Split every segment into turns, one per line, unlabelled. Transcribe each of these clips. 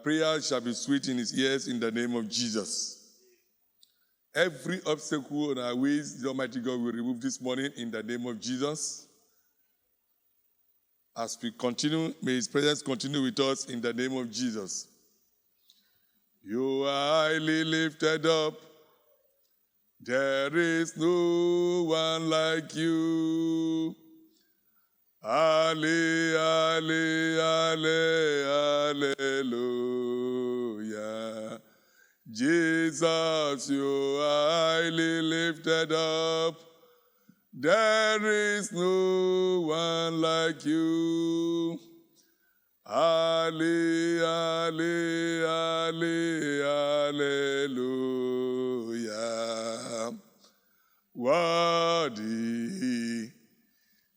prayer shall be sweet in his ears in the name of Jesus. Every obstacle on our ways, the Almighty God will remove this morning in the name of Jesus. As we continue, may his presence continue with us in the name of Jesus. You are highly lifted up. There is no one like you. Alle, alle, alle, hallelujah. Jesus, you are highly lifted up. There is no one like you. Alle, alle, alle, hallelujah. Worthy,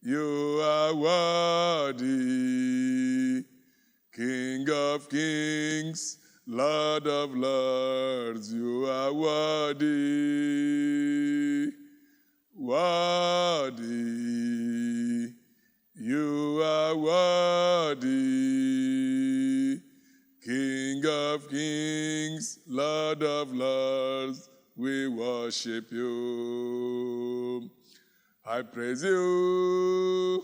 you are worthy. King of kings, Lord of lords, you are worthy. Worthy, you are worthy. King of kings, Lord of lords, we worship you. I praise you,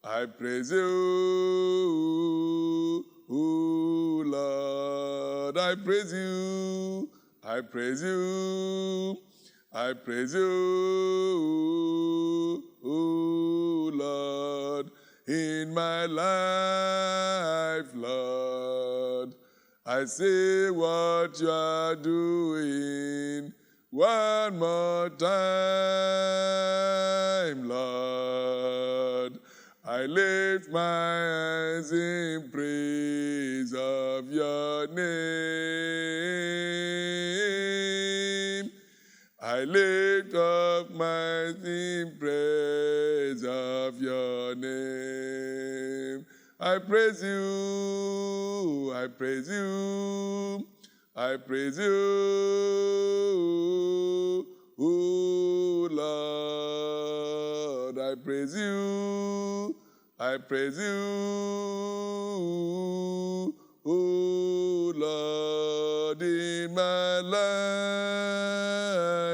I praise you, ooh, Lord. I praise you, I praise you, I praise you, ooh, Lord. In my life, Lord, I see what you are doing. One more time, Lord, I lift my hands in praise of your name. I lift up my hands in praise of your name. I praise you, I praise you, I praise you, ooh, Lord. I praise you, I praise you, ooh, Lord. In my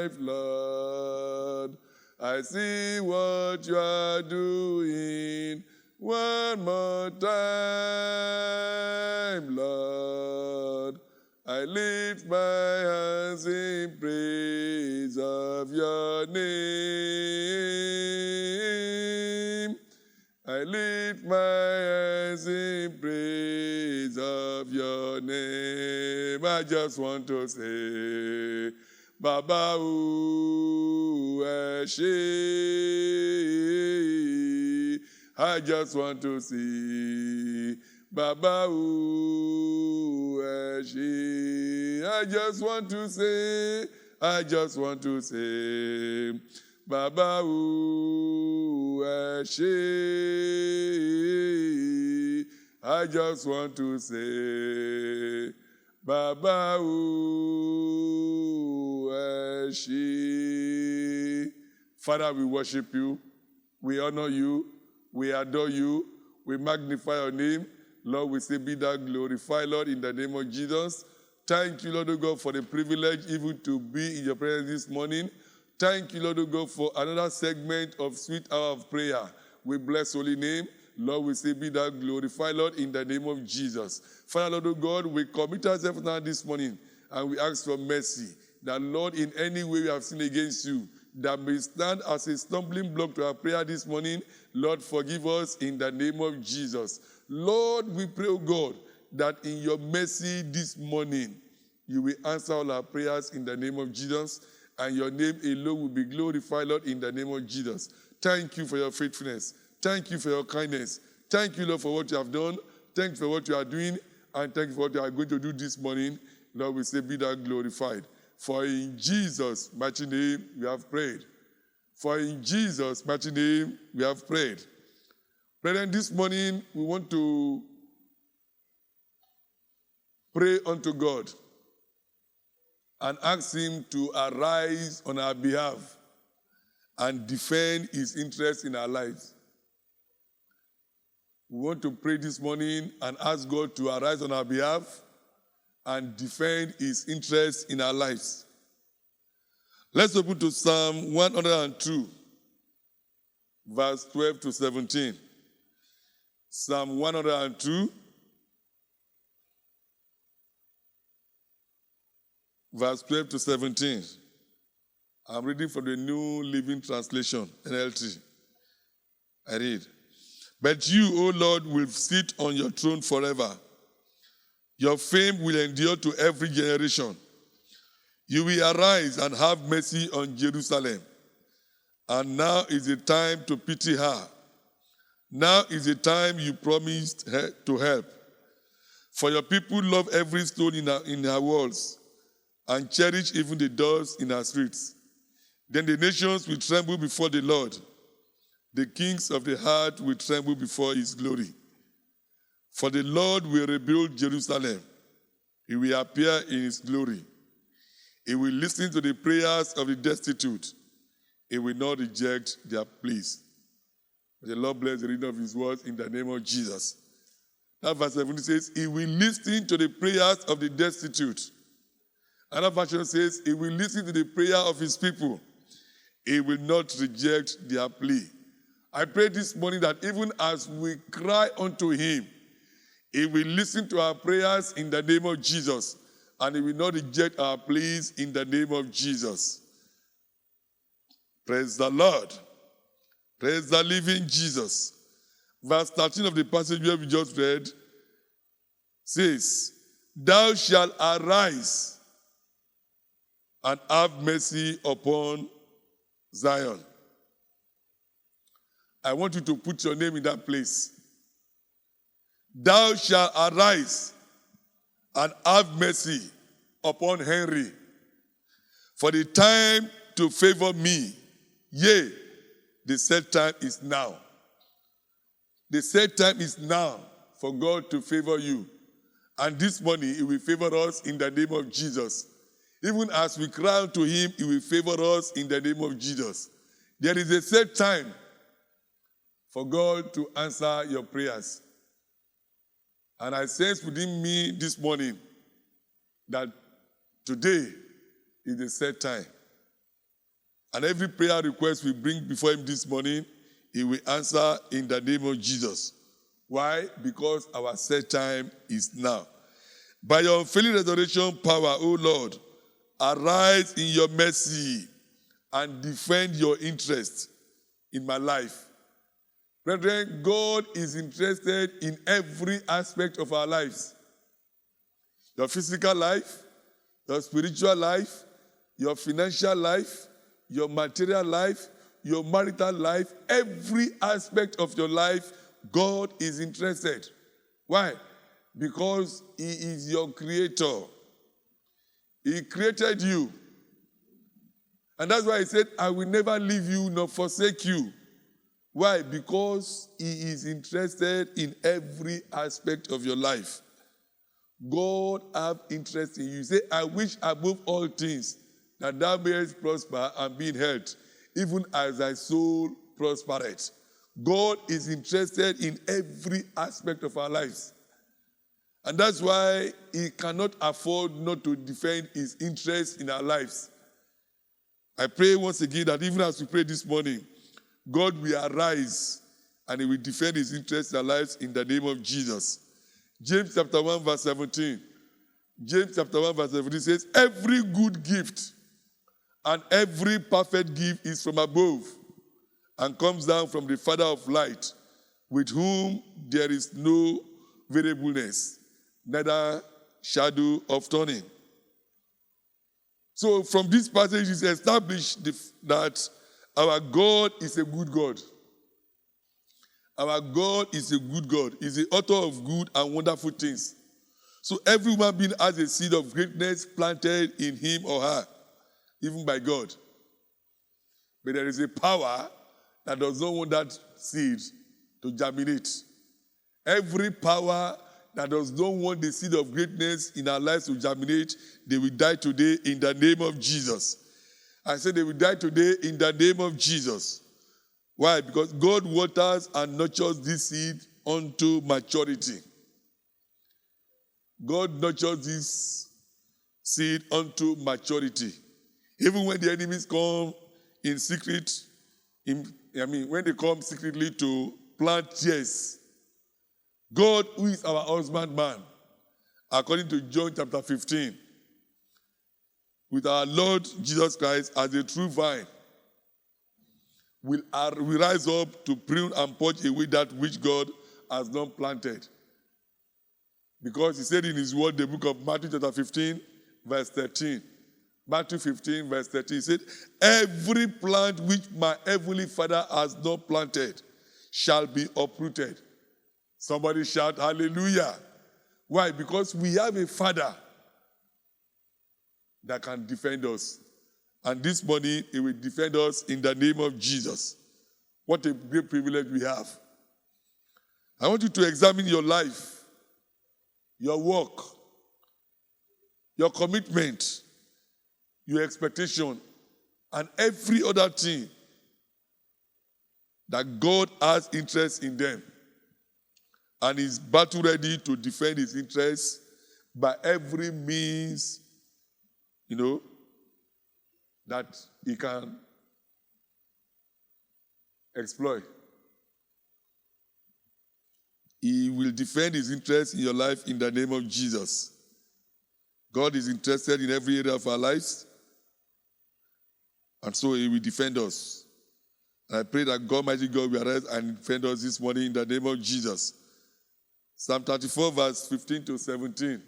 life, Lord, I see what you are doing. One more time, Lord, I lift my hands in praise of your name. I lift my hands in praise of your name. I just want to say, Baba o ẹ ṣé. I just want to say, Baba o ẹ ṣé. I just want to say, Baba o ẹ ṣé. I just want to say, Baba o ẹ ṣé. Father, we worship you, we honor you, we adore you, we magnify your name. Lord, we say, be thou glorified, Lord, in the name of Jesus. Thank you, Lord O God, for the privilege even to be in your presence this morning. Thank you, Lord O God, for another segment of Sweet Hour of Prayer. We bless holy name. Lord, we say, be thou glorified, Lord, in the name of Jesus. Father, Lord O God, we commit ourselves now this morning, and we ask for mercy, that, Lord, in any way we have sinned against you, that may stand as a stumbling block to our prayer this morning. Lord, forgive us in the name of Jesus. Lord, we pray, O God, that in your mercy this morning, you will answer all our prayers in the name of Jesus, and your name alone will be glorified, Lord, in the name of Jesus. Thank you for your faithfulness. Thank you for your kindness. Thank you, Lord, for what you have done. Thank you for what you are doing, and thank you for what you are going to do this morning. Lord, we say, be thou glorified. For in Jesus' mighty name we have prayed. For in Jesus' mighty name we have prayed. Brethren, this morning we want to pray unto God and ask him to arise on our behalf and defend his interests in our lives. We want to pray this morning and ask God to arise on our behalf and defend his interests in our lives. Let's open to Psalm 102, verse 12 to 17. Psalm 102, verse 12 to 17. I'm reading from the New Living Translation, NLT. I read, "But you, O Lord, will sit on your throne forever. Your fame will endure to every generation. You will arise and have mercy on Jerusalem. And now is the time to pity her. Now is the time you promised her to help. For your people love every stone in her walls and cherish even the doors in her streets. Then the nations will tremble before the Lord. The kings of the earth will tremble before his glory. For the Lord will rebuild Jerusalem. He will appear in his glory. He will listen to the prayers of the destitute. He will not reject their pleas." May the Lord bless the reading of his words in the name of Jesus. That verse 17 says, "He will listen to the prayers of the destitute." Another version says, "He will listen to the prayer of his people. He will not reject their plea." I pray this morning that even as we cry unto him, he will listen to our prayers in the name of Jesus, and he will not reject our pleas in the name of Jesus. Praise the Lord. Praise the living Jesus. Verse 13 of the passage where we just read says, "Thou shalt arise and have mercy upon Zion." I want you to put your name in that place. "Thou shalt arise and have mercy upon Henry. For the time to favor me, yea, the set time is now." The set time is now for God to favor you. And this morning, he will favor us in the name of Jesus. Even as we cry out to him, he will favor us in the name of Jesus. There is a set time for God to answer your prayers. And I sense within me this morning that today is the set time. And every prayer request we bring before him this morning, he will answer in the name of Jesus. Why? Because our set time is now. By your unfailing resurrection power, O Lord, arise in your mercy and defend your interest in my life. Brethren, God is interested in every aspect of our lives. Your physical life, your spiritual life, your financial life, your material life, your marital life, every aspect of your life, God is interested. Why? Because he is your creator. He created you. And that's why he said, "I will never leave you nor forsake you." Why? Because he is interested in every aspect of your life. God have interest in you. Say, "I wish above all things that thou mayest prosper and be in health, even as thy soul prospereth." God is interested in every aspect of our lives. And that's why he cannot afford not to defend his interest in our lives. I pray once again that even as we pray this morning, God will arise and he will defend his interest in our lives in the name of Jesus. James chapter 1 verse 17. James chapter 1 verse 17 says, "Every good gift and every perfect gift is from above and comes down from the Father of light, with whom there is no variableness, neither shadow of turning." So from this passage is established that our God is a good God. Our God is a good God. He's the author of good and wonderful things. So every human being has a seed of greatness planted in him or her, even by God. But there is a power that does not want that seed to germinate. Every power that does not want the seed of greatness in our lives to germinate, they will die today in the name of Jesus. I said they will die today in the name of Jesus. Why? Because God waters and nurtures this seed unto maturity. God nurtures this seed unto maturity. Even when the enemies come in secret, when they come secretly to plant tears, God, who is our husbandman, according to John chapter 15, with our Lord Jesus Christ as a true vine, will rise up to prune and purge away that which God has not planted. Because he said in his word, the book of Matthew chapter 15, verse 13. Matthew 15, verse 13, he said, every plant which my heavenly Father has not planted shall be uprooted. Somebody shout hallelujah. Why? Because we have a Father that can defend us. And this morning, he will defend us in the name of Jesus. What a great privilege we have. I want you to examine your life, your work, your commitment, your expectation, and every other thing that God has interest in them and is battle ready to defend his interests by every means, that he can exploit. He will defend his interests in your life in the name of Jesus. God is interested in every area of our lives, and so he will defend us. And I pray that God, mighty God, will arise and defend us this morning in the name of Jesus. Psalm 34, verse 15 to 17.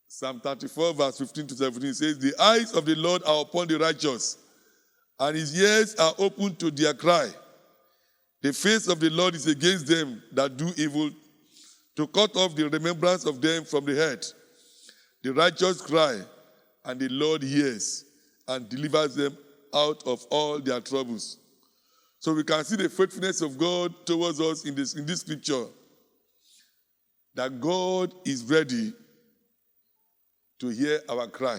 Psalm 34, verse 15 to 17 says, the eyes of the Lord are upon the righteous, and his ears are open to their cry. The face of the Lord is against them that do evil, to cut off the remembrance of them from the head. The righteous cry, and the Lord hears and delivers them out of all their troubles. So we can see the faithfulness of God towards us in this scripture, that God is ready to hear our cry.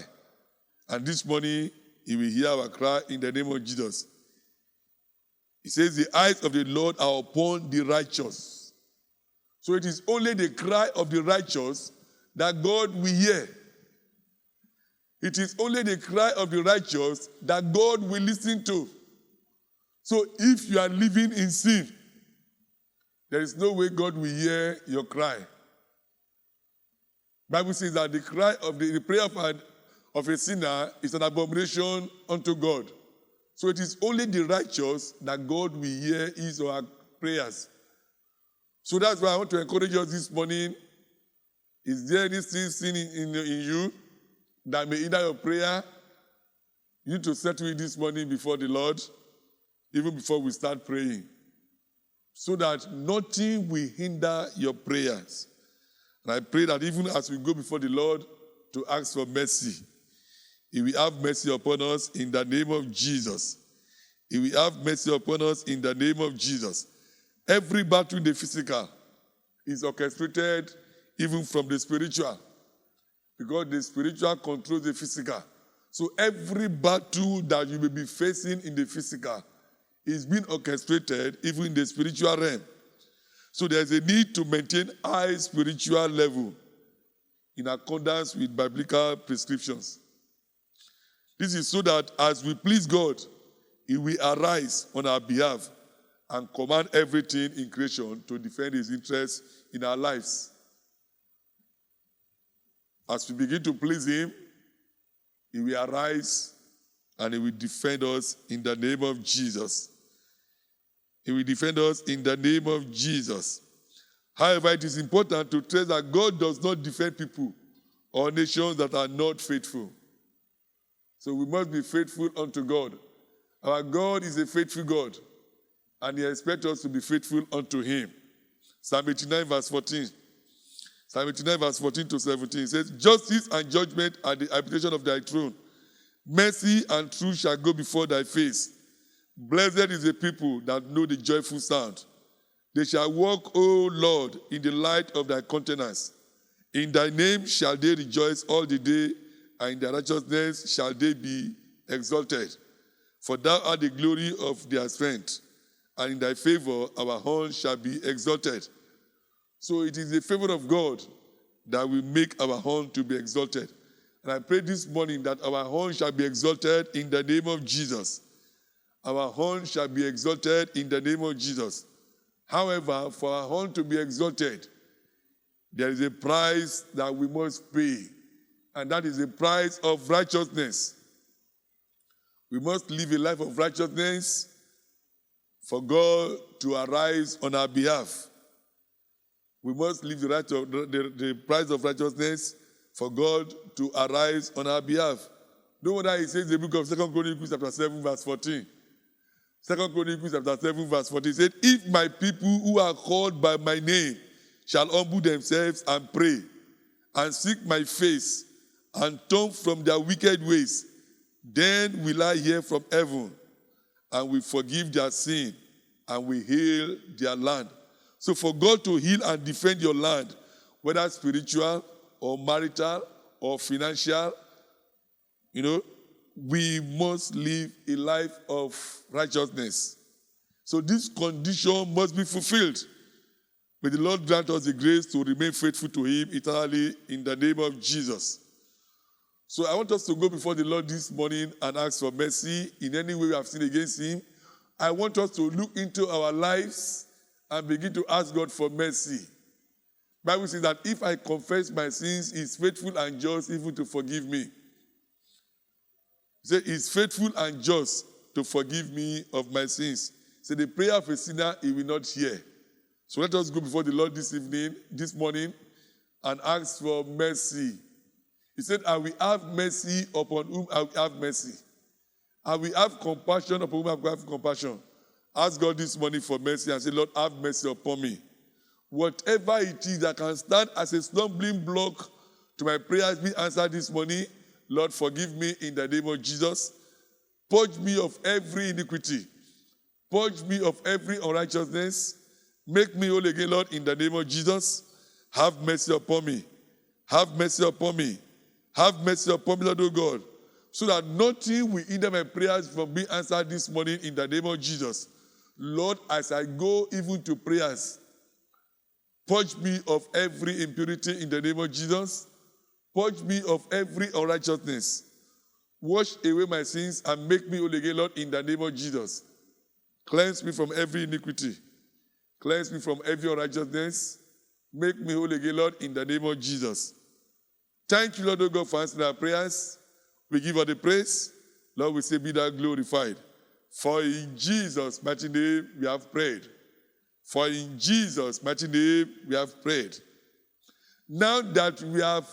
And this morning, he will hear our cry in the name of Jesus. He says, the eyes of the Lord are upon the righteous. So it is only the cry of the righteous that God will hear. It is only the cry of the righteous that God will listen to. So if you are living in sin, there is no way God will hear your cry. Bible says that the cry of the prayer of a sinner is an abomination unto God. So it is only the righteous that God will hear his or her prayers. So that's why I want to encourage us this morning. Is there any sin in you that may hinder your prayer? You need to settle it this morning before the Lord, even before we start praying, so that nothing will hinder your prayers. And I pray that even as we go before the Lord to ask for mercy, he will have mercy upon us in the name of Jesus. He will have mercy upon us in the name of Jesus. Every battle in the physical is orchestrated even from the spiritual, because the spiritual controls the physical. So every battle that you may be facing in the physical is being orchestrated even in the spiritual realm. So there's a need to maintain high spiritual level in accordance with biblical prescriptions. This is so that as we please God, he will arise on our behalf and command everything in creation to defend his interests in our lives. As we begin to please him, he will arise and he will defend us in the name of Jesus. He will defend us in the name of Jesus. However, it is important to trace that God does not defend people or nations that are not faithful. So we must be faithful unto God. Our God is a faithful God, and he expects us to be faithful unto him. Psalm 89, verse 14. Psalm 89, verse 14 to 17 says, justice and judgment are the habitation of thy throne. Mercy and truth shall go before thy face. Blessed is the people that know the joyful sound. They shall walk, O Lord, in the light of thy countenance. In thy name shall they rejoice all the day, and in thy righteousness shall they be exalted. For thou art the glory of their strength, and in thy favor our horn shall be exalted. So it is the favor of God that will make our horn to be exalted. And I pray this morning that our horn shall be exalted in the name of Jesus. Our horn shall be exalted in the name of Jesus. However, for our horn to be exalted, there is a price that we must pay, and that is the price of righteousness. We must live a life of righteousness for God to arise on our behalf. We must live the price of righteousness for God to arise on our behalf. No wonder he says in the book of 2 Chronicles chapter 7 verse 14. 2 Chronicles chapter 7 verse 14 said, if my people who are called by my name shall humble themselves and pray and seek my face and turn from their wicked ways, then will I hear from heaven and will forgive their sin and will heal their land. So for God to heal and defend your land, whether spiritual or marital or financial, we must live a life of righteousness. So this condition must be fulfilled. May the Lord grant us the grace to remain faithful to him eternally in the name of Jesus. So I want us to go before the Lord this morning and ask for mercy in any way we have sinned against him. I want us to look into our lives and begin to ask God for mercy. The Bible says that if I confess my sins, he is faithful and just even to forgive me. He said, he is faithful and just to forgive me of my sins. He said, the prayer of a sinner he will not hear. So let us go before the Lord this morning, and ask for mercy. He said, I will have mercy upon whom I will have mercy. I will have compassion upon whom I will have compassion. Ask God this morning for mercy and say, Lord, have mercy upon me. Whatever it is that can stand as a stumbling block to my prayers being answered this morning, Lord, forgive me in the name of Jesus. Purge me of every iniquity. Purge me of every unrighteousness. Make me whole again, Lord, in the name of Jesus. Have mercy upon me. Have mercy upon me. Have mercy upon me, Lord, O God, so that nothing will hinder my prayers from being answered this morning in the name of Jesus. Lord, as I go even to prayers, purge me of every impurity in the name of Jesus. Purge me of every unrighteousness. Wash away my sins and make me whole again, Lord, in the name of Jesus. Cleanse me from every iniquity. Cleanse me from every unrighteousness. Make me whole again, Lord, in the name of Jesus. Thank you, Lord, O God, for answering our prayers. We give all the praise. Lord, we say, be thou glorified. For in Jesus' mighty name we have prayed. For in Jesus' mighty name we have prayed. Now that we have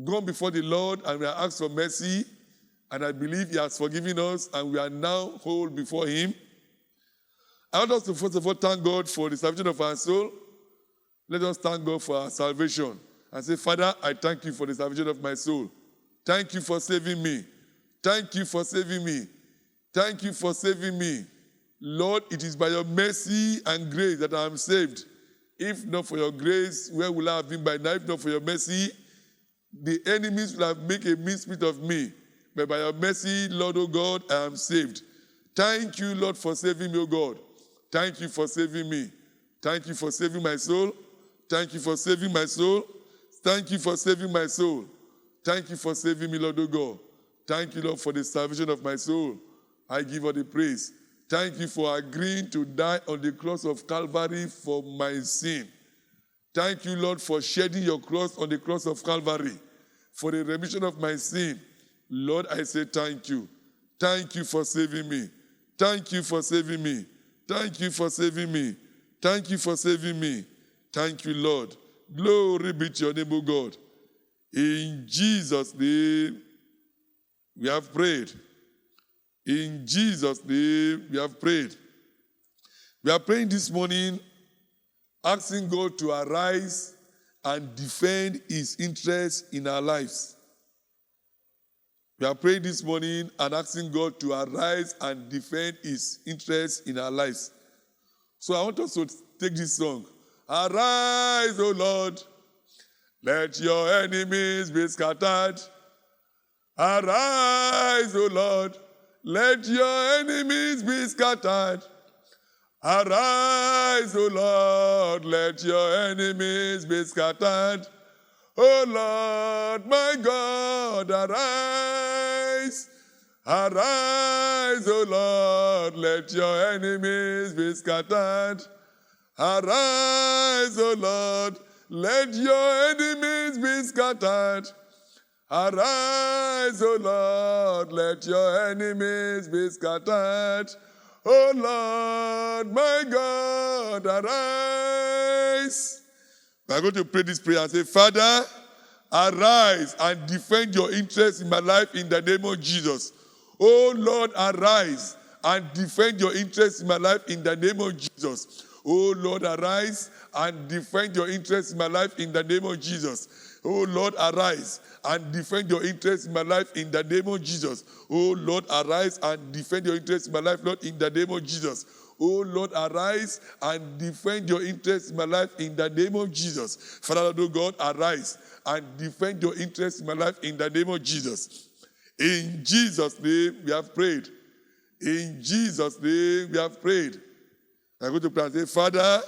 gone before the Lord and we have asked for mercy, and I believe he has forgiven us, and we are now whole before him, I want us to first of all thank God for the salvation of our soul. Let us thank God for our salvation. And say, Father, I thank you for the salvation of my soul. Thank you for saving me. Thank you for saving me. Thank you for saving me. Lord, it is by your mercy and grace that I am saved. If not for your grace, where will I have been by now? If not for your mercy, the enemies will have made a mincemeat of me. But by your mercy, Lord, O God, I am saved. Thank you, Lord, for saving me, O God. Thank you for saving me. Thank you for saving my soul. Thank you for saving my soul. Thank you for saving my soul. Thank you for saving me, Lord, O God. Thank you, Lord, for the salvation of my soul. I give all the praise. Thank you for agreeing to die on the cross of Calvary for my sin. Thank you, Lord, for shedding your cross on the cross of Calvary for the remission of my sin. Lord, I say thank you. Thank you for saving me. Thank you for saving me. Thank you for saving me. Thank you for saving me. Thank you, Lord. Glory be to your name, O God. In Jesus' name, we have prayed. In Jesus' name, we have prayed. We are praying this morning, asking God to arise and defend his interests in our lives. We are praying this morning and asking God to arise and defend his interests in our lives. So I want us to take this song. Arise, O Lord, let your enemies be scattered. Arise, O Lord, let your enemies be scattered. Arise, O Lord, let your enemies be scattered. O Lord, my God, arise. Arise, O Lord, let your enemies be scattered. Arise, O Lord, let your enemies be scattered. Arise, O Lord, let your enemies be scattered. O Lord, my God, arise. We are going to pray this prayer and say, Father, arise and defend your interests in my life in the name of Jesus. Oh Lord, arise and defend your interests in my life in the name of Jesus. Oh Lord, arise and defend your interests in my life in the name of Jesus. Oh Lord, arise and defend your interests in my life in the name of Jesus. Oh Lord, arise and defend your interests in my life, Lord, in the name of Jesus. Oh Lord, arise and defend your interests in my life in the name of Jesus. Father, Lord, oh God, arise and defend your interests in my life in the name of Jesus. In Jesus' name we have prayed. In Jesus' name we have prayed. I'm going to pray and say, Father,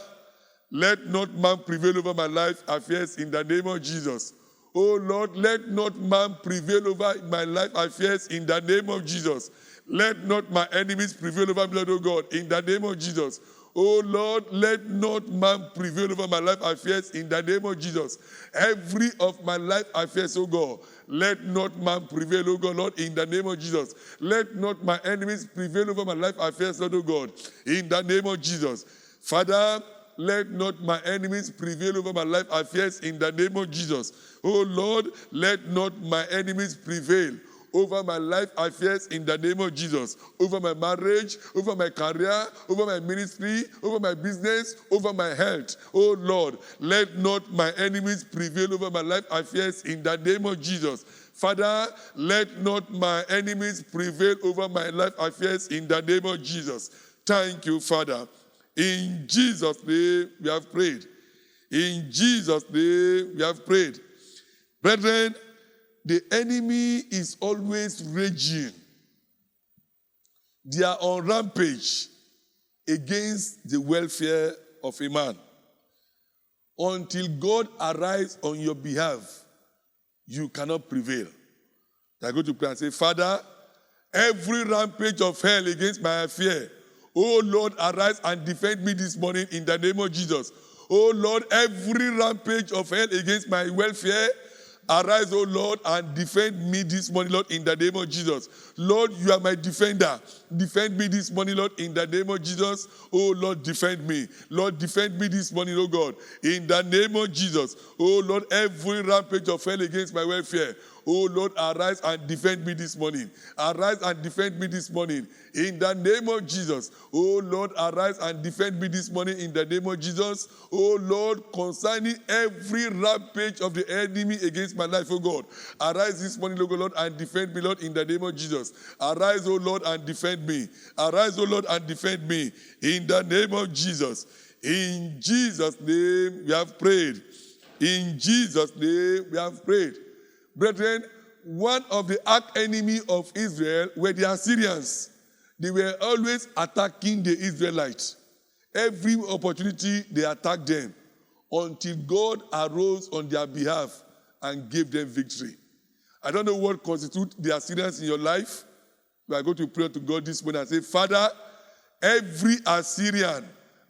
let not man prevail over my life affairs in the name of Jesus. Oh Lord, let not man prevail over my life affairs in the name of Jesus. Let not my enemies prevail over me, Lord, oh God, in the name of Jesus. Oh Lord, let not man prevail over my life affairs in the name of Jesus. Every of my life affairs, oh God, let not man prevail, oh God, Lord, in the name of Jesus. Let not my enemies prevail over my life affairs, Lord, oh God, in the name of Jesus. Father, let not my enemies prevail over my life affairs in the name of Jesus. Oh Lord, let not my enemies prevail over my life affairs in the name of Jesus. Over my marriage, over my career, over my ministry, over my business, over my health. Oh Lord, let not my enemies prevail over my life affairs in the name of Jesus. Father, let not my enemies prevail over my life affairs in the name of Jesus. Thank you, Father. In Jesus' name we have prayed. In Jesus' name we have prayed. Brethren, the enemy is always raging. They are on rampage against the welfare of a man. Until God arises on your behalf, you cannot prevail. They are going to pray and say, Father, every rampage of hell against my affair, oh Lord, arise and defend me this morning in the name of Jesus. Oh Lord, every rampage of hell against my welfare, arise, oh Lord, and defend me this morning, Lord, in the name of Jesus. Lord, you are my defender. Defend me this morning, Lord, in the name of Jesus. Oh Lord, defend me. Lord, defend me this morning, oh God, in the name of Jesus. Oh Lord, every rampage of hell against my welfare, oh Lord, arise and defend me this morning. Arise and defend me this morning. In the name of Jesus. Oh Lord, arise and defend me this morning in the name of Jesus. Oh Lord, concerning every rampage of the enemy against my life, oh God. Arise this morning, oh Lord, and defend me, Lord, in the name of Jesus. Arise, oh Lord, and defend me. Arise, oh Lord, and defend me. In the name of Jesus. In Jesus' name we have prayed. In Jesus' name we have prayed. Brethren, one of the arch enemy of Israel were the Assyrians. They were always attacking the Israelites. Every opportunity, they attacked them until God arose on their behalf and gave them victory. I don't know what constitutes the Assyrians in your life. We are going to pray to God this morning and say, Father, every Assyrian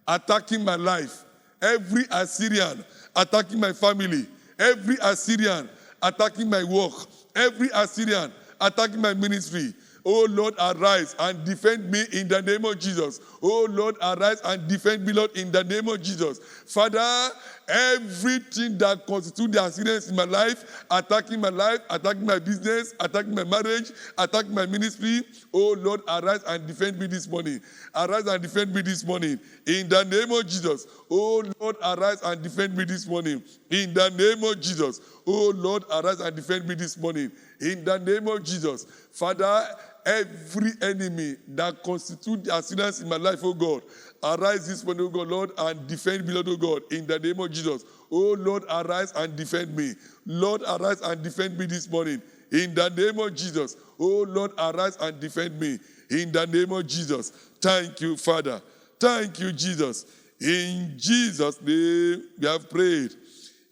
attacking my life, every Assyrian attacking my family, every Assyrian attacking my work, every Assyrian attacking my ministry, oh Lord, arise and defend me in the name of Jesus. Oh Lord, arise and defend me, Lord, in the name of Jesus. Father, everything that constitutes the Assyrians in my life, attacking my business, attacking my marriage, attacking my ministry, oh Lord, arise and defend me this morning. Arise and defend me this morning. In the name of Jesus. Oh Lord, arise and defend me this morning. In the name of Jesus. Oh Lord, arise and defend me this morning. In the name of Jesus. Father, every enemy that constitutes the Assyrians in my life, oh God, arise this morning, oh God, Lord, and defend me, Lord, oh God, in the name of Jesus. Oh Lord, arise and defend me. Lord, arise and defend me this morning. In the name of Jesus. Oh Lord, arise and defend me. In the name of Jesus. Thank you, Father. Thank you, Jesus. In Jesus' name we have prayed.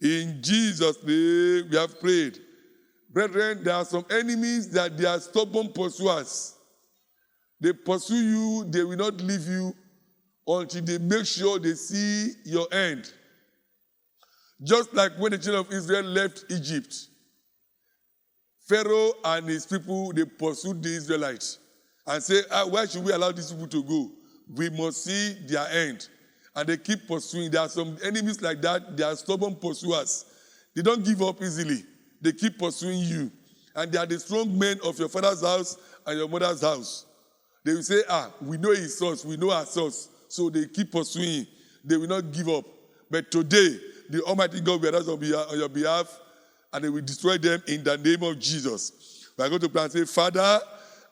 In Jesus' name we have prayed. Brethren, there are some enemies that they are stubborn pursuers. They pursue you, they will not leave you until they make sure they see your end. Just like when the children of Israel left Egypt, Pharaoh and his people, they pursued the Israelites and say, why should we allow these people to go? We must see their end. And they keep pursuing. There are some enemies like that. They are stubborn pursuers. They don't give up easily. They keep pursuing you. And they are the strong men of your father's house and your mother's house. They will say, we know his source, we know our source. So they keep pursuing. They will not give up. But today, the Almighty God will arise on your behalf, and they will destroy them in the name of Jesus. We are going to pray and say, Father,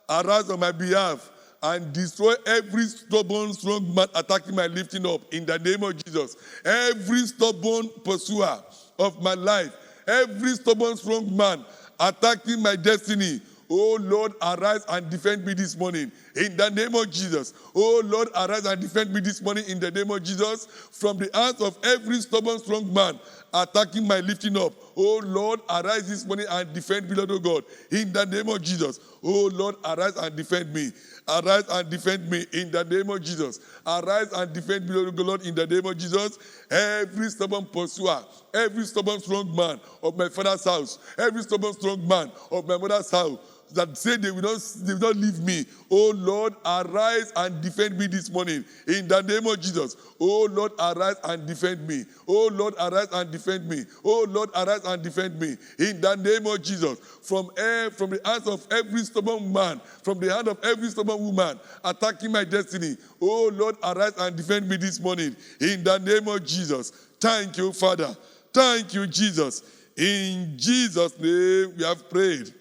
arise on my behalf and destroy every stubborn, strong man attacking my lifting up in the name of Jesus. Every stubborn pursuer of my life, every stubborn, strong man attacking my destiny, oh Lord, arise and defend me this morning in the name of Jesus. Oh Lord, arise and defend me this morning in the name of Jesus from the hands of every stubborn, strong man attacking my lifting up. Oh Lord, arise this morning and defend me, Lord, oh God, in the name of Jesus. Oh Lord, arise and defend me. Arise and defend me in the name of Jesus. Arise and defend me, Lord, in the name of Jesus. Every stubborn pursuer, every stubborn strong man of my father's house, every stubborn strong man of my mother's house, that say they will not leave me. Oh Lord, arise and defend me this morning in the name of Jesus. Oh Lord, arise and defend me. Oh Lord, arise and defend me. Oh Lord, arise and defend me in the name of Jesus. From the hands of every stubborn man, from the hand of every stubborn woman attacking my destiny. Oh Lord, arise and defend me this morning in the name of Jesus. Thank you, Father. Thank you, Jesus. In Jesus' name we have prayed.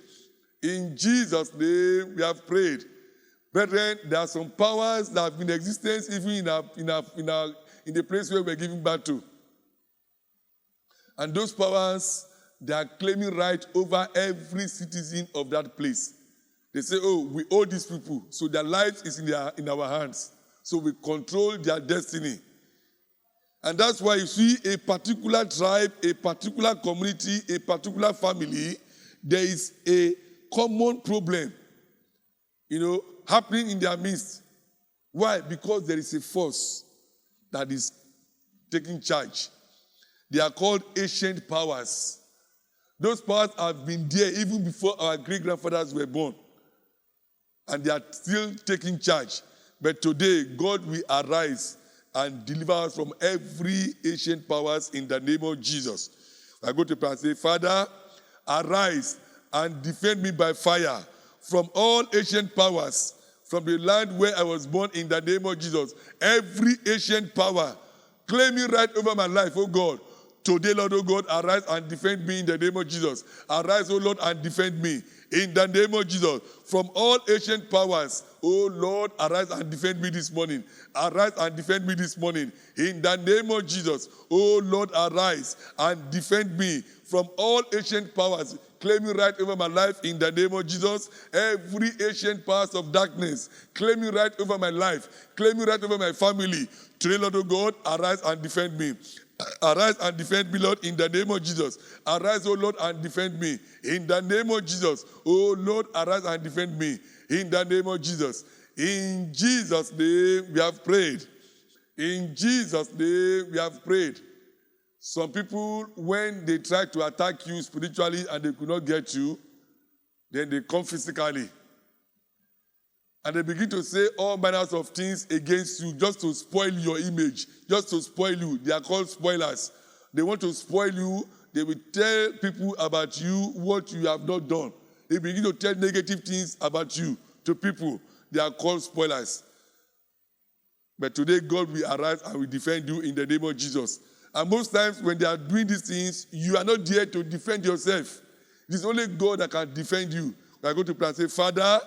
In Jesus' name we have prayed. Brethren, there are some powers that have been in existence even in the place where we're giving birth to. And those powers, they are claiming right over every citizen of that place. They say, we owe these people, so their lives is in our hands. So we control their destiny. And that's why you see a particular tribe, a particular community, a particular family, there is a common problem, happening in their midst. Why? Because there is a force that is taking charge. They are called ancient powers. Those powers have been there even before our great-grandfathers were born. And they are still taking charge. But today, God will arise and deliver us from every ancient powers in the name of Jesus. I go to pray and say, Father, arise and defend me by fire from all ancient powers, from the land where I was born in the name of Jesus. Every ancient power claiming right over my life, oh God. Today, Lord, oh God, arise and defend me in the name of Jesus. Arise, oh Lord, and defend me in the name of Jesus. From all ancient powers, oh Lord, arise and defend me this morning. Arise and defend me this morning in the name of Jesus. Oh Lord, arise and defend me from all ancient powers claiming right over my life in the name of Jesus. Every ancient powers of darkness claiming right over my life, claiming right over my family. Today, Lord, oh God, arise and defend me. Arise and defend me, Lord, in the name of Jesus. Arise, oh Lord, and defend me in the name of Jesus. Oh Lord, arise and defend me in the name of Jesus. In Jesus' name we have prayed. In Jesus' name we have prayed. Some people, when they try to attack you spiritually and they could not get you, then they come physically. And they begin to say all manners of things against you just to spoil your image, just to spoil you. They are called spoilers. They want to spoil you. They will tell people about you what you have not done. They begin to tell negative things about you to people. They are called spoilers. But today God will arise and will defend you in the name of Jesus. And most times when they are doing these things, you are not there to defend yourself. It is only God that can defend you. We are going to pray and say, Father,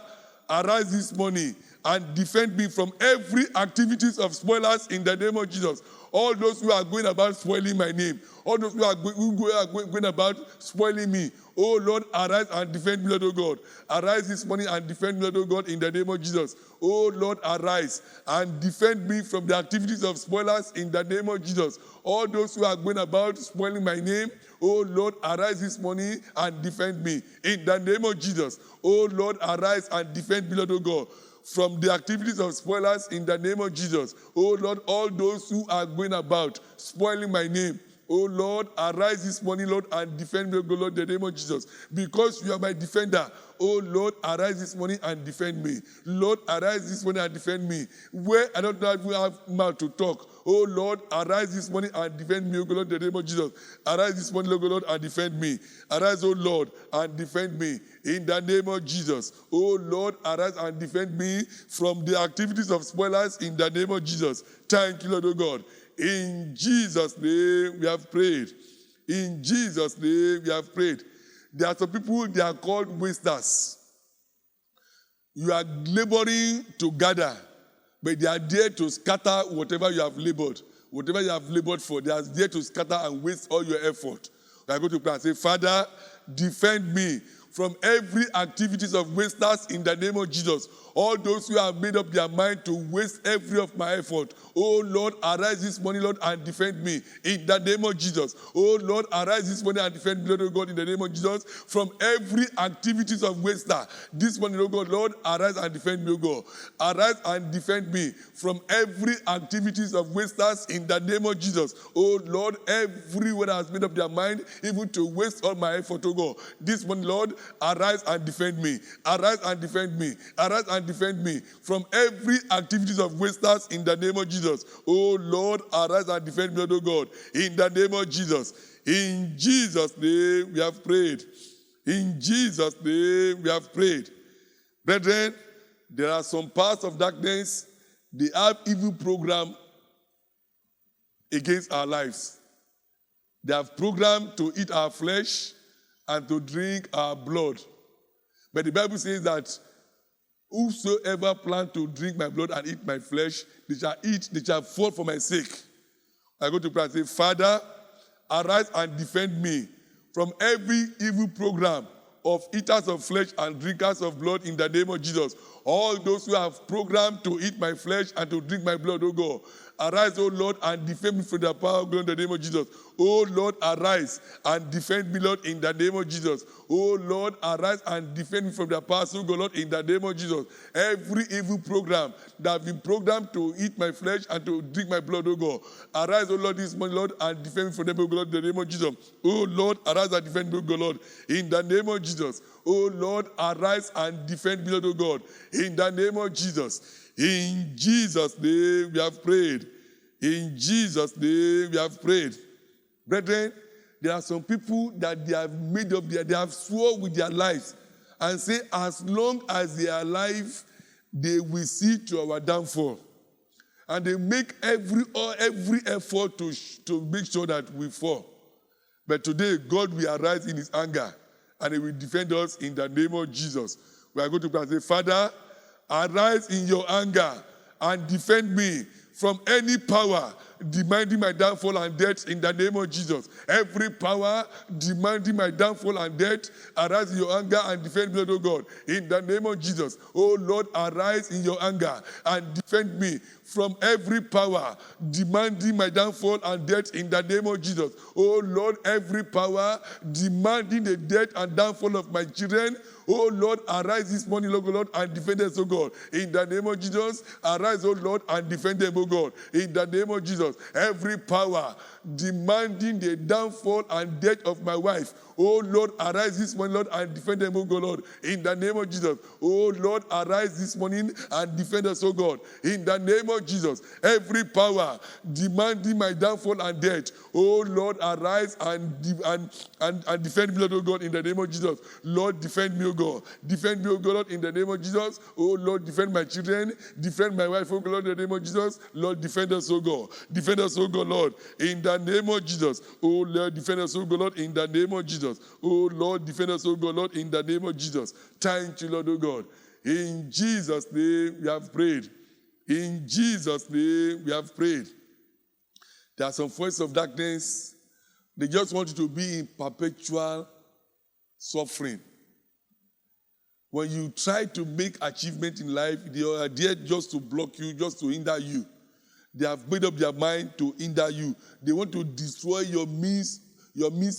arise this morning and defend me from every activities of spoilers in the name of Jesus. All those who are going about spoiling my name, all those who are going about spoiling me, Oh Lord, arise and defend me, Lord, oh God. Arise this morning and defend me, Lord, oh God, in the name of Jesus. Oh Lord, arise and defend me from the activities of spoilers in the name of Jesus. All those who are going about spoiling my name, oh Lord, arise this morning and defend me in the name of Jesus. Oh Lord, arise and defend me, Lord, oh God, from the activities of spoilers in the name of Jesus. Oh Lord, all those who are going about spoiling my name, oh Lord, arise this morning, Lord, and defend me, oh Lord, in the name of Jesus. Because you are my defender, oh Lord, arise this morning and defend me. Lord, arise this morning and defend me. Where I don't even have mouth to talk, oh Lord, arise this morning and defend me, oh Lord, in the name of Jesus. Arise this morning, oh Lord, and defend me. Arise, oh Lord, and defend me in the name of Jesus. Oh Lord, arise and defend me from the activities of spoilers in the name of Jesus. Thank you, Lord, oh God. In Jesus' name we have prayed. In Jesus' name we have prayed. There are some people, they are called wasters. You are laboring to gather, but they are there to scatter whatever you have labored. Whatever you have labored for, they are there to scatter and waste all your effort. We are going to pray and say, Father, defend me from every activities of wasters in the name of Jesus. All those who have made up their mind to waste every of my effort. Oh Lord, arise this morning, Lord, and defend me in the name of Jesus. Oh Lord, arise this morning and defend me, Lord, oh God, in the name of Jesus, from every activities of waster. This morning, oh God, Lord, arise and defend me, oh God. Arise and defend me from every activities of wasters in the name of Jesus. Oh Lord, everyone has made up their mind even to waste all my effort, oh God. This morning, Lord, arise and defend me. Arise and defend me. Arise and defend me from every activities of wasters in the name of Jesus. Oh Lord, arise and defend me, Lord, oh God, in the name of Jesus. In Jesus' name we have prayed. In Jesus' name we have prayed. Brethren, there are some parts of darkness, they have evil program against our lives. They have programmed to eat our flesh and to drink our blood. But the Bible says that whosoever plan to drink my blood and eat my flesh, they shall fall for my sake. I go to pray and say, Father, arise and defend me from every evil program of eaters of flesh and drinkers of blood in the name of Jesus. All those who have programmed to eat my flesh and to drink my blood, oh God, arise, O Lord, and defend me from the power of God in the name of Jesus. Oh Lord, arise and defend me, Lord, in the name of Jesus. Oh Lord, arise and defend me from the power of God, Lord, in the name of Jesus. Every evil program that have been programmed to eat my flesh and to drink my blood, oh God, arise, O Lord, this morning, Lord, and defend me from them, oh God, in the name of Jesus. Oh Lord, arise and defend me, oh God, Lord, in the name of Jesus. Oh Lord, arise and defend me, Lord, oh God, in the name of Jesus. In Jesus' name we have prayed. In Jesus' name we have prayed. Brethren, there are some people that they have made up they have sworn with their lives and say, as long as they are alive, they will see to our downfall. And they make every effort to make sure that we fall. But today, God will arise in his anger and he will defend us in the name of Jesus. We are going to pray and say, Father, arise in your anger and defend me from any power demanding my downfall and death in the name of Jesus. Every power demanding my downfall and death, arise in your anger and defend me, Lord God, in the name of Jesus. Oh Lord, arise in your anger and defend me from every power demanding my downfall and death in the name of Jesus. Oh Lord, every power demanding the death and downfall of my children, oh Lord, arise this morning, Lord, and defend us, oh God. In the name of Jesus, arise, oh Lord, and defend them, oh God. In the name of Jesus, every power demanding the downfall and death of my wife, oh Lord, arise this morning, Lord, and defend them, oh God, Lord. In the name of Jesus, oh Lord, arise this morning and defend us, oh God. In the name of Jesus, every power demanding my downfall and death, oh Lord, arise and defend me, Lord, oh God, in the name of Jesus. Lord, defend me, oh God. Defend me, oh God, Lord, in the name of Jesus. Oh Lord, defend my children. Defend my wife, oh God, Lord, in the name of Jesus. Lord, defend us, oh God. Defend us, oh God, Lord, in the name of Jesus. Oh Lord, defend us, oh God, Lord, in the name of Jesus. Oh Lord, defend us, oh God, Lord, in the name of Jesus. Thank you, Lord, oh God. In Jesus' name we have prayed. In Jesus' name we have prayed. There are some forces of darkness. They just want you to be in perpetual suffering. When you try to make achievement in life, they are there just to block you, just to hinder you. They have made up their mind to hinder you. They want to destroy your means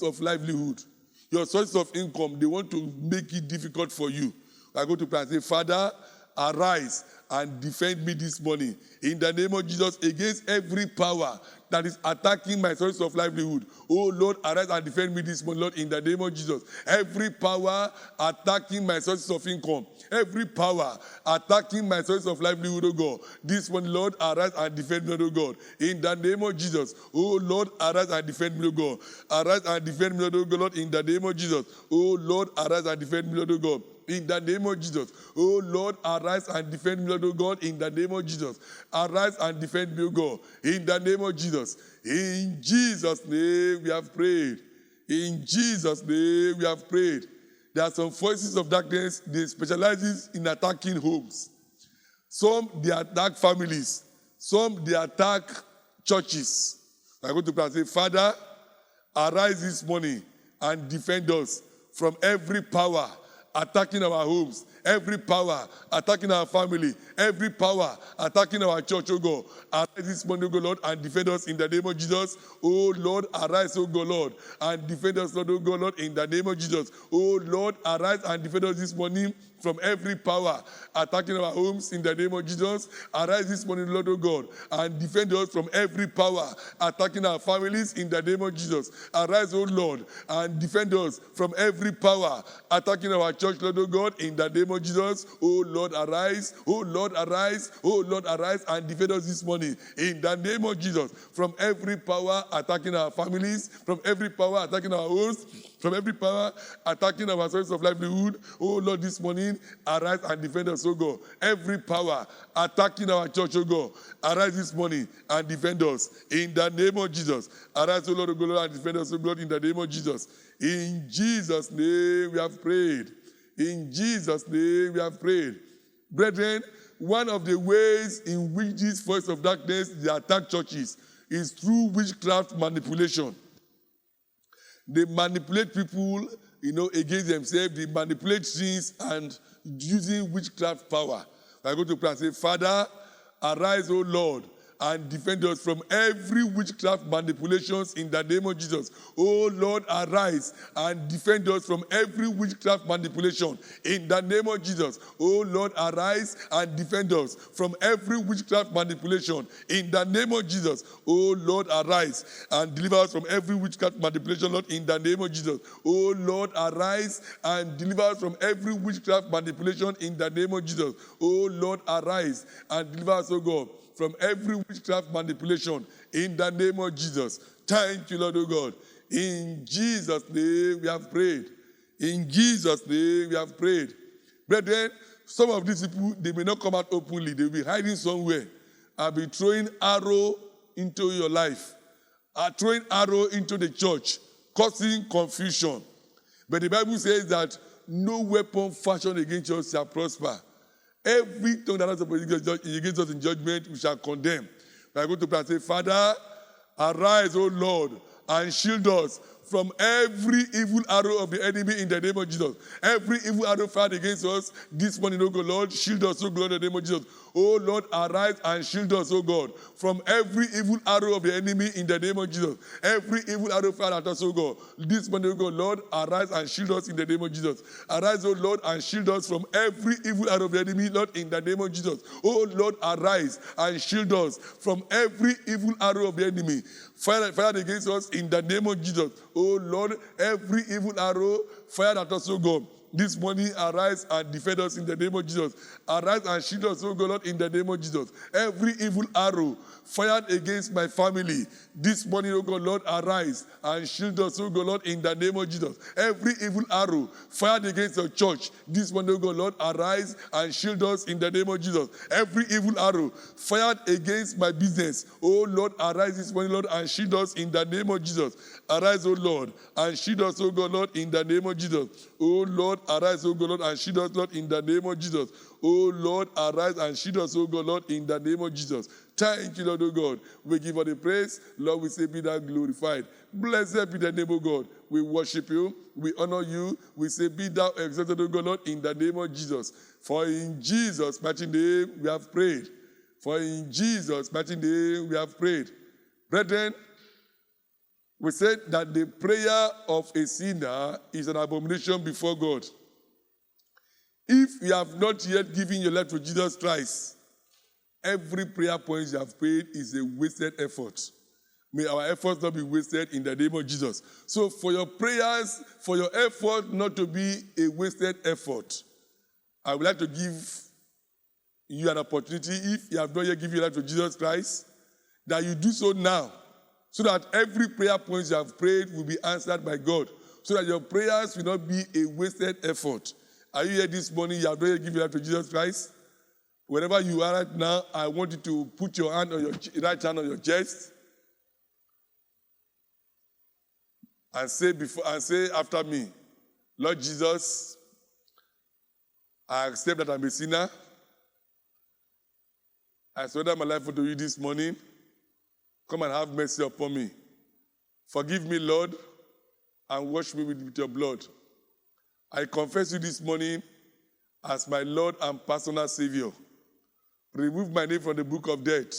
of livelihood, your source of income. They want to make it difficult for you. I go to pray and say, Father, arise and defend me this morning in the name of Jesus against every power that is attacking my source of livelihood. Oh Lord, arise and defend me this morning, Lord, in the name of Jesus. Every power attacking my sources of income, every power attacking my source of livelihood, oh God, this morning, Lord, arise and defend me, oh God, in the name of Jesus. Oh Lord, arise and defend me, oh God. Arise and defend me, oh God, Lord, in the name of Jesus. Oh Lord, arise and defend me, oh God. In the name of Jesus. Oh Lord, arise and defend me, Lord, oh God, in the name of Jesus. Arise and defend me, oh God, in the name of Jesus. In Jesus' name we have prayed. In Jesus' name we have prayed. There are some forces of darkness, they specialize in attacking homes. Some, they attack families. Some, they attack churches. I go to pray and say, Father, arise this morning and defend us from every power attacking our homes, every power attacking our family, every power attacking our church, oh God. Arise this morning, oh God, Lord, and defend us in the name of Jesus. Oh Lord, arise, oh God, Lord, and defend us, Lord, oh God, Lord, in the name of Jesus. Oh Lord, arise and defend us this morning from every power attacking our homes in the name of Jesus. Arise this morning, Lord, oh God, and defend us from every power attacking our families in the name of Jesus. Arise, oh Lord, and defend us from every power attacking our church, Lord, oh God, in the name of Jesus. Oh Lord, arise. Oh Lord, arise. Oh Lord, arise and defend us this morning in the name of Jesus from every power attacking our families, from every power attacking our homes, from every power attacking our source of livelihood. Oh Lord, this morning, arise and defend us, oh God. Every power attacking our church, oh God, arise this morning and defend us in the name of Jesus. Arise, oh Lord, oh God, and defend us, oh God, in the name of Jesus. In Jesus' name we have prayed. In Jesus' name we have prayed. Brethren, one of the ways in which this force of darkness, they attack churches, is through witchcraft manipulation. They manipulate people, against themselves. They manipulate things and using witchcraft power. I go to pray and say, Father, arise, O Lord, and defend us from every witchcraft manipulations in the name of Jesus. Oh Lord, arise and defend us from every witchcraft manipulation in the name of Jesus. Oh Lord, arise and defend us from every witchcraft manipulation in the name of Jesus. Oh Lord, arise and deliver us from every witchcraft manipulation, Lord, in the name of Jesus. Oh Lord, arise and deliver us from every witchcraft manipulation in the name of Jesus. Oh Lord, arise and deliver us, oh God, from every witchcraft manipulation in the name of Jesus. Thank you, Lord, oh God. In Jesus' name we have prayed. In Jesus' name we have prayed. Brethren, some of these people, they may not come out openly. They'll be hiding somewhere. I'll be throwing arrow into your life. Throwing arrow into the church, causing confusion. But the Bible says that no weapon fashioned against us shall prosper. Every tongue that has against us in judgment, we shall condemn. We are going to pray and say, Father, arise, O Lord, and shield us from every evil arrow of the enemy in the name of Jesus. Every evil arrow fired against us this morning, O God, Lord, shield us, O God, in the name of Jesus. O Lord, arise and shield us, O God, from every evil arrow of the enemy in the name of Jesus. Every evil arrow fired at us, O God. This morning, O God, Lord, arise and shield us in the name of Jesus. Arise, O Lord, and shield us from every evil arrow of the enemy, Lord, in the name of Jesus. O Lord, arise and shield us from every evil arrow of the enemy fired against us in the name of Jesus. Oh Lord, every evil arrow fired at us, oh God, this morning, arise and defend us in the name of Jesus. Arise and shield us, oh God, Lord, in the name of Jesus. Every evil arrow fired against my family, this morning, oh God, Lord, arise and shield us, oh God, Lord, in the name of Jesus. Every evil arrow fired against your church, this morning, oh God, Lord, arise and shield us in the name of Jesus. Every evil arrow fired against my business, oh Lord, arise this morning, Lord, and shield us in the name of Jesus. Arise, oh Lord, and shield us, oh God, Lord, in the name of Jesus. Oh Lord, arise, O God, Lord, and shield us, Lord, in the name of Jesus. Oh, Lord, arise and shield us, O God, Lord, in the name of Jesus. Thank you, Lord, O God. We give all the praise. Lord, we say, be thou glorified. Blessed be the name of God. We worship you. We honor you. We say, be thou exalted, O God, Lord, in the name of Jesus. For in Jesus' mighty name we have prayed. For in Jesus' mighty name we have prayed. Brethren, we said that the prayer of a sinner is an abomination before God. If you have not yet given your life to Jesus Christ, every prayer point you have prayed is a wasted effort. May our efforts not be wasted in the name of Jesus. So for your prayers, for your effort not to be a wasted effort, I would like to give you an opportunity, if you have not yet given your life to Jesus Christ, that you do so now, so that every prayer point you have prayed will be answered by God, so that your prayers will not be a wasted effort. Are you here this morning? You have not yet given your life to Jesus Christ? Wherever you are right now, I want you to put your hand on your right hand on your chest and say after me, Lord Jesus, I accept that I'm a sinner. I surrender my life unto you this morning. Come and have mercy upon me. Forgive me, Lord, and wash me with your blood. I confess you this morning as my Lord and personal Savior. Remove my name from the book of death.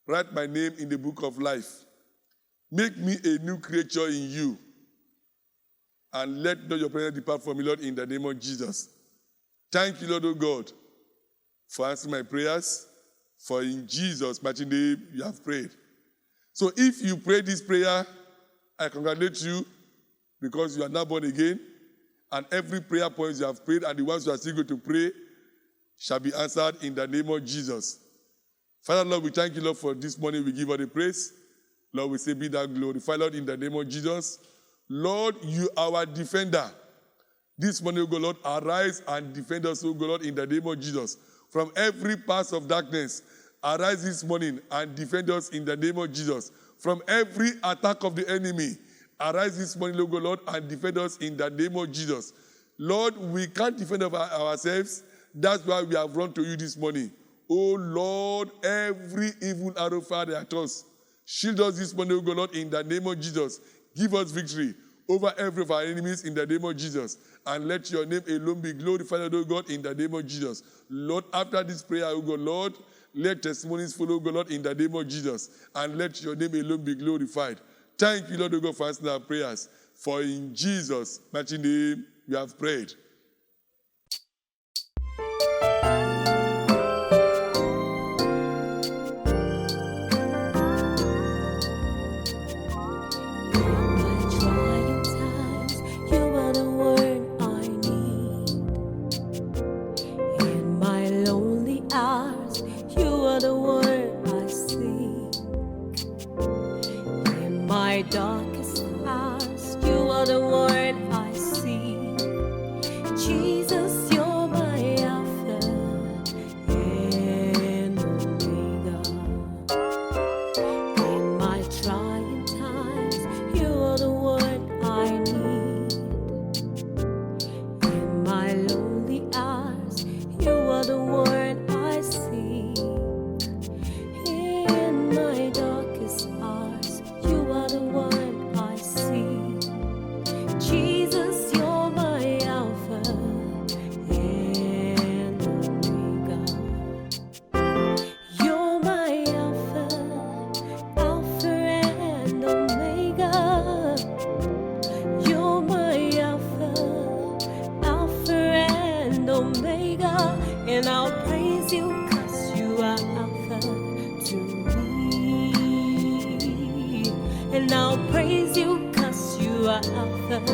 Write my name in the book of life. Make me a new creature in you. And let not your presence depart from me, Lord, in the name of Jesus. Thank you, Lord, O God, for answering my prayers. For in Jesus' mighty name you have prayed. So if you pray this prayer, I congratulate you because you are now born again. And every prayer point you have prayed and the ones you are still going to pray shall be answered in the name of Jesus. Father, Lord, we thank you, Lord, for this morning. We give all the praise. Lord, we say, be thou glorified, Lord, in the name of Jesus. Lord, you are our defender. This morning, O God, Lord, arise and defend us, O God, Lord, in the name of Jesus. From every path of darkness, arise this morning and defend us in the name of Jesus. From every attack of the enemy, arise this morning, O God, Lord, and defend us in the name of Jesus. Lord, we can't defend ourselves. That's why we have run to you this morning. Oh, Lord, every evil arrow fired at us, shield us this morning, O God, Lord, in the name of Jesus. Give us victory over every of our enemies in the name of Jesus. And let your name alone be glorified, O God, in the name of Jesus. Lord, after this prayer, O God, Lord, let testimonies follow, O God, Lord, in the name of Jesus. And let your name alone be glorified. Thank you, Lord, O God, for answering our prayers. For in Jesus' mighty name we have prayed.
Darkest hours, you are the one I see. Jesus, you're my Alpha and Omega. In my trying times, you are the one I need. In my lonely hours, you are the one I see. In my darkest hours, you are the one I see. Jesus, you're my Alpha and Omega. You're my Alpha and Omega. You're my Alpha and Omega. And I'll praise you 'cause you are Alpha to me. And I'll praise you